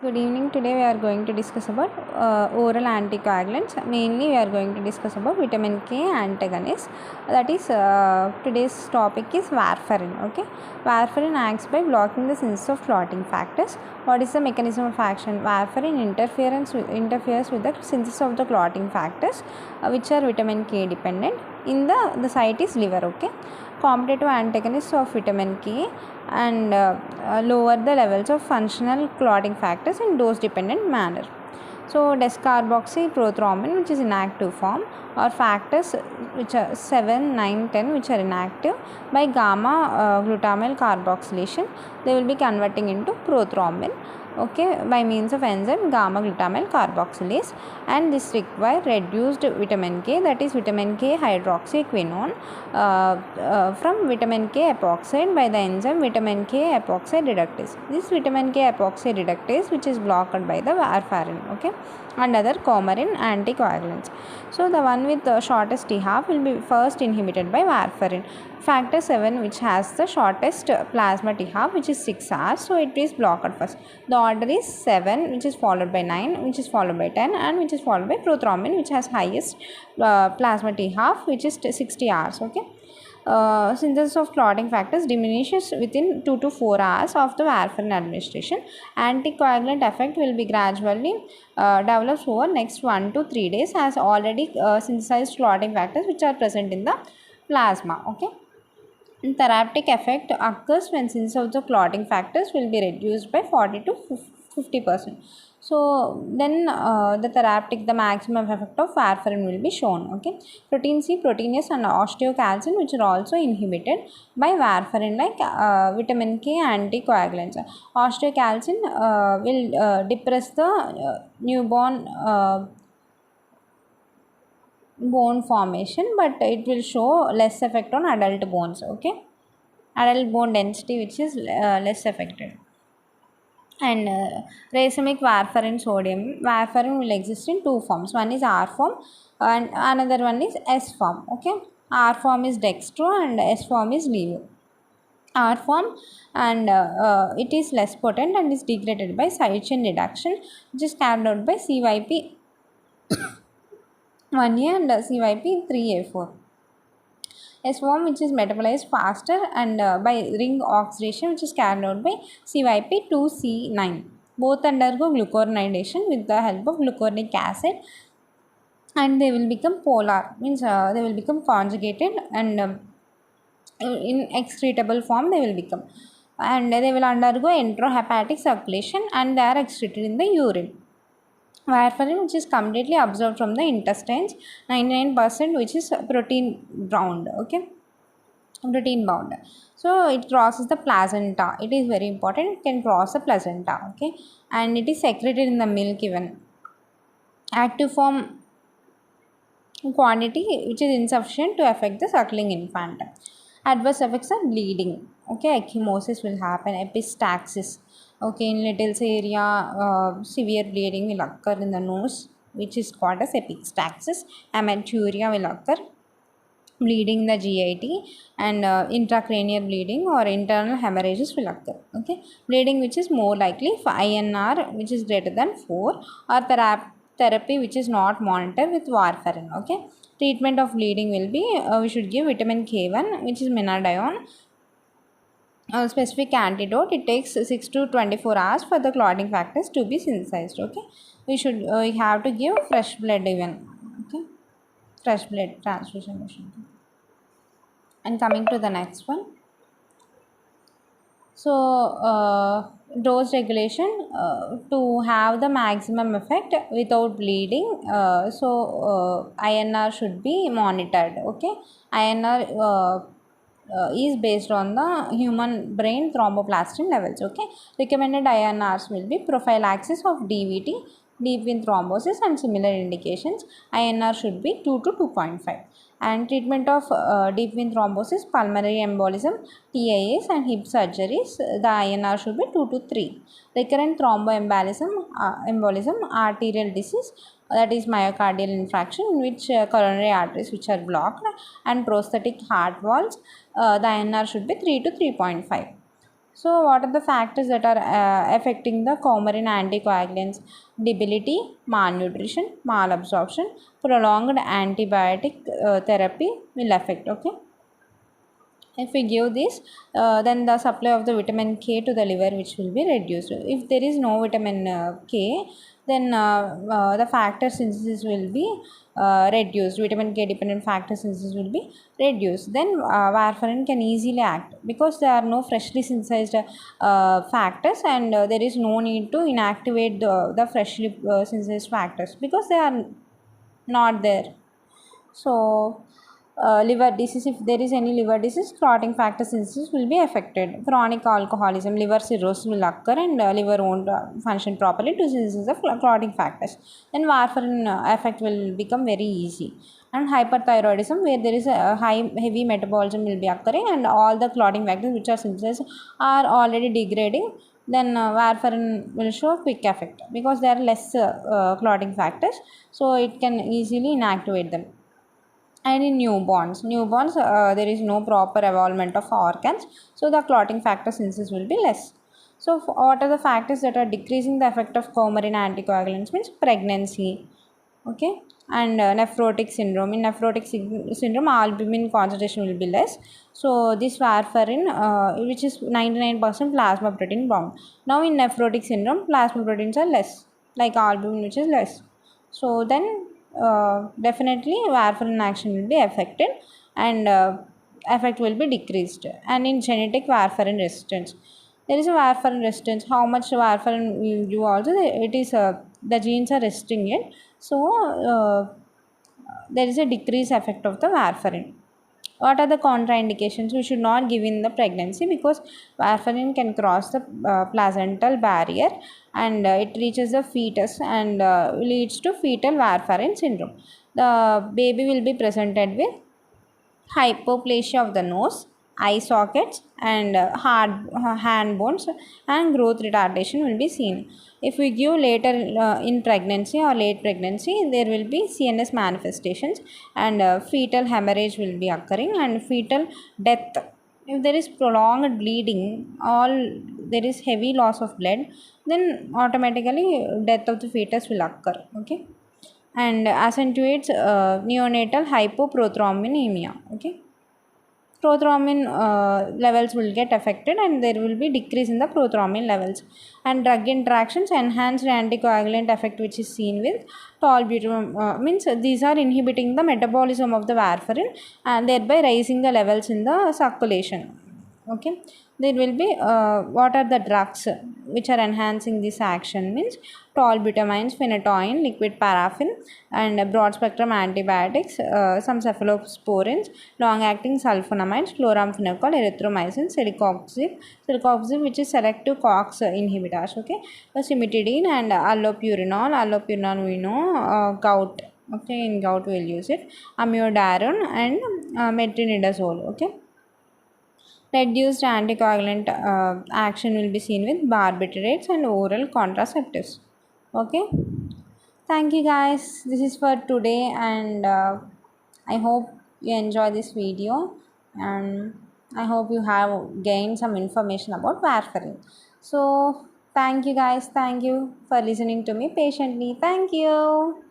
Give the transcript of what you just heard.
Good evening. Today we are going to discuss about oral anticoagulants. Mainly we are going to discuss about vitamin K antagonist. That is today's topic is warfarin. Okay, warfarin acts by blocking the synthesis of clotting factors. What is the mechanism of action? Warfarin interferes with the synthesis of the clotting factors, which are vitamin K dependent. In the site is liver. Okay, competitive antagonists of vitamin K and lower the levels of functional clotting factors in dose dependent manner. So descarboxyprothrombin, which is inactive form, or factors which are 7, 9, 10 which are inactive, by gamma glutamyl carboxylation they will be converting into prothrombin, okay, by means of enzyme gamma glutamyl carboxylase, and this require reduced vitamin K, that is vitamin K hydroxyquinone, from vitamin K epoxide by the enzyme vitamin K epoxide reductase. This vitamin K epoxide reductase which is blocked by the warfarin, okay, and other coumarin anticoagulants. So the one with the shortest T-half will be first inhibited by warfarin. Factor 7 which has the shortest plasma T-half, which is 6 hours, so it is blocked first. The order is 7, which is followed by 9, which is followed by 10, and which is followed by prothrombin, which has highest plasma T-half, which is 60 hours. Okay. Synthesis of clotting factors diminishes within 2 to 4 hours of the warfarin administration. Anticoagulant effect will be gradually develops over next 1 to 3 days as already synthesized clotting factors which are present in the plasma. Okay. Therapeutic effect occurs when synthesis of the clotting factors will be reduced by 40 to 50%. So then the maximum effect of warfarin will be shown. Okay, protein C, protein S, and osteocalcin, which are also inhibited by warfarin, like vitamin K anticoagulants. Osteocalcin will depress the newborn bone formation, but it will show less effect on adult bones. Okay, adult bone density which is less affected. And racemic warfarin sodium. Warfarin will exist in two forms. One is R form and another one is S form. Okay, R form is dextro and S form is levo. R form, and it is less potent and is degraded by side chain reduction, which is carried out by CYP 1A and CYP 3A4. S form which is metabolized faster and by ring oxidation, which is carried out by CYP2C9. Both undergo glucuronidation with the help of glucuronic acid, and they will become polar, means they will become conjugated, and in excretable form they will become, and they will undergo enterohepatic circulation and they are excreted in the urine. Warfarin, which is completely absorbed from the intestines, 99% which is protein bound. Okay, protein bound. So it crosses the placenta. It is very important. It can cross the placenta. Okay, and it is secreted in the milk even. Active form quantity which is insufficient to affect the suckling infant. Adverse effects are bleeding. Okay, ecchymosis will happen, epistaxis. Okay, in little's area, severe bleeding will occur in the nose, which is called as epistaxis. Hematuria will occur, bleeding in the GIT, and intracranial bleeding or internal hemorrhages will occur. Okay, bleeding which is more likely for INR which is greater than 4, or therapy which is not monitored with warfarin. Okay, treatment of bleeding will be we should give vitamin K1, which is menadione. Specific antidote, it takes 6 to 24 hours for the clotting factors to be synthesized. Okay, we have to give fresh blood even. Okay, fresh blood transfusion. And coming to the next one, so dose regulation to have the maximum effect without bleeding, INR should be monitored. Okay, INR is based on the human brain thromboplastin levels. Okay, recommended INRs will be prophylaxis of DVT, deep vein thrombosis, and similar indications. INR should be 2 to 2.5. And treatment of deep vein thrombosis, pulmonary embolism, TIAs, and hip surgeries, the INR should be 2 to 3. Recurrent thromboembolism, arterial disease, that is myocardial infarction in which coronary arteries which are blocked, and prosthetic heart valves, the INR should be 3 to 3.5. So what are the factors that are affecting the coumarin anticoagulants? Debility, malnutrition, malabsorption, prolonged antibiotic therapy will affect. Okay, if we give this, then the supply of the vitamin K to the liver which will be reduced. If there is no vitamin K, then the factor synthesis will be reduced. Vitamin K dependent factor synthesis will be reduced. Then warfarin can easily act because there are no freshly synthesized factors, and there is no need to inactivate the freshly synthesized factors because they are not there. So liver disease, if there is any liver disease, clotting factor synthesis will be affected. Chronic alcoholism, liver cirrhosis will occur, and liver won't function properly to synthesis of clotting factors. Then warfarin effect will become very easy. And hyperthyroidism, where there is a heavy metabolism will be occurring, and all the clotting factors which are synthesized are already degrading, then warfarin will show quick effect because there are less clotting factors, so it can easily inactivate them. And in newborns there is no proper evolvement of organs, so the clotting factor synthesis will be less. So what are the factors that are decreasing the effect of coumarin anticoagulants? Means pregnancy, okay, and nephrotic syndrome. In nephrotic syndrome, albumin concentration will be less, so this warfarin which is 99% plasma protein bound. Now in nephrotic syndrome, plasma proteins are less, like albumin which is less, so then definitely warfarin action will be affected, and effect will be decreased. And in genetic warfarin resistance, there is a warfarin resistance. How much warfarin will you also, it is the genes are resisting it, so there is a decreased effect of the warfarin. What are the contraindications? We should not give in the pregnancy because warfarin can cross the placental barrier, and it reaches the fetus and leads to fetal warfarin syndrome. The baby will be presented with hypoplasia of the nose, eye sockets, and hard hand bones, and growth retardation will be seen. If we give later in pregnancy or late pregnancy, there will be CNS manifestations, and fetal hemorrhage will be occurring, and fetal death. If there is prolonged bleeding, all there is heavy loss of blood, then automatically death of the fetus will occur. Okay, and accentuates neonatal hypoprothrombinemia. Okay, prothrombin levels will get affected, and there will be decrease in the prothrombin levels. And drug interactions enhance the anticoagulant effect which is seen with tolbutamol, means these are inhibiting the metabolism of the warfarin and thereby raising the levels in the circulation. Okay, there will be what are the drugs which are enhancing this action? Means tolbutamines, phenytoin, liquid paraffin, and broad spectrum antibiotics, some cephalosporins, long acting sulfonamides, chloramphenicol, erythromycin, celecoxib which is selective COX inhibitors. Okay, cimetidine and allopurinol we know, gout. Okay, in gout we will use it, amiodarone, and metronidazole. Okay, reduced anticoagulant action will be seen with barbiturates and oral contraceptives. Okay, thank you guys, this is for today, and I hope you enjoy this video, and I hope you have gained some information about warfarin. So thank you guys, thank you for listening to me patiently. Thank you.